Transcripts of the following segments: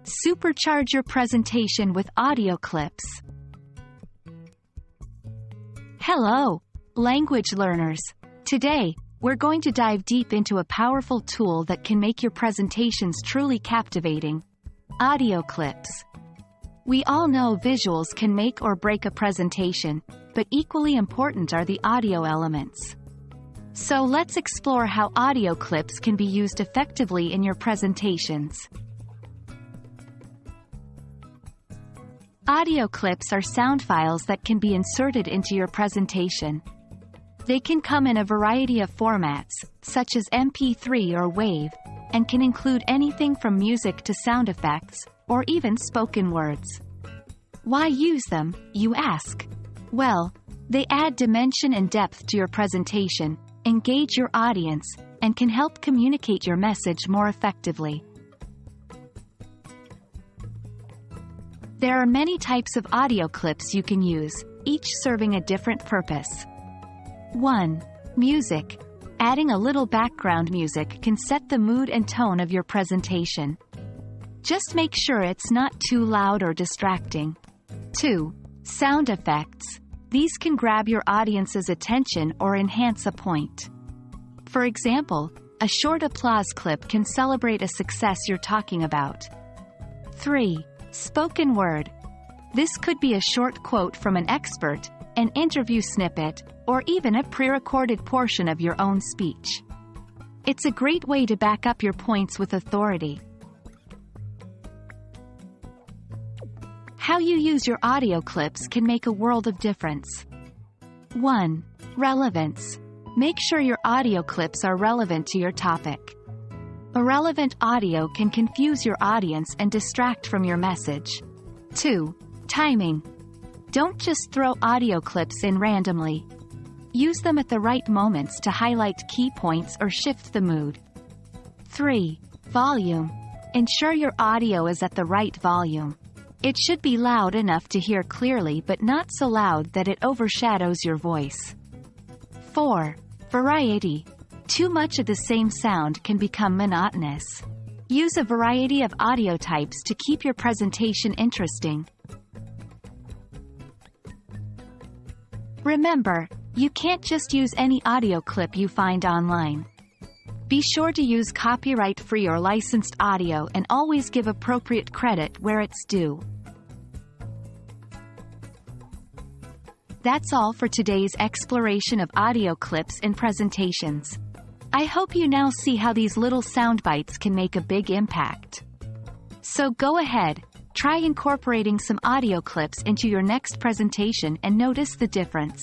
Supercharge your presentation with audio clips. Hello, language learners. Today, we're going to dive deep into a powerful tool that can make your presentations truly captivating: audio clips. We all know visuals can make or break a presentation, but equally important are the audio elements. So let's explore how audio clips can be used effectively in your presentations. Audio clips are sound files that can be inserted into your presentation. They can come in a variety of formats, such as MP3 or WAV, and can include anything from music to sound effects, or even spoken words. Why use them, you ask? Well, they add dimension and depth to your presentation, engage your audience, and can help communicate your message more effectively. There are many types of audio clips you can use, each serving a different purpose. 1. Music. Adding a little background music can set the mood and tone of your presentation. Just make sure it's not too loud or distracting. 2. Sound effects. These can grab your audience's attention or enhance a point. For example, a short applause clip can celebrate a success you're talking about. 3. Spoken word. This could be a short quote from an expert, an interview snippet, or even a pre-recorded portion of your own speech. It's a great way to back up your points with authority. How you use your audio clips can make a world of difference. 1. Relevance. Make sure your audio clips are relevant to your topic. Irrelevant audio can confuse your audience and distract from your message. 2. Timing. Don't just throw audio clips in randomly. Use them at the right moments to highlight key points or shift the mood. 3. Volume. Ensure your audio is at the right volume. It should be loud enough to hear clearly but not so loud that it overshadows your voice. 4. Variety. Too much of the same sound can become monotonous. Use a variety of audio types to keep your presentation interesting. Remember, you can't just use any audio clip you find online. Be sure to use copyright-free or licensed audio and always give appropriate credit where it's due. That's all for today's exploration of audio clips in presentations. I hope you now see how these little sound bites can make a big impact. So go ahead, try incorporating some audio clips into your next presentation and notice the difference.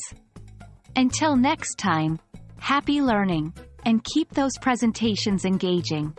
Until next time, happy learning, and keep those presentations engaging.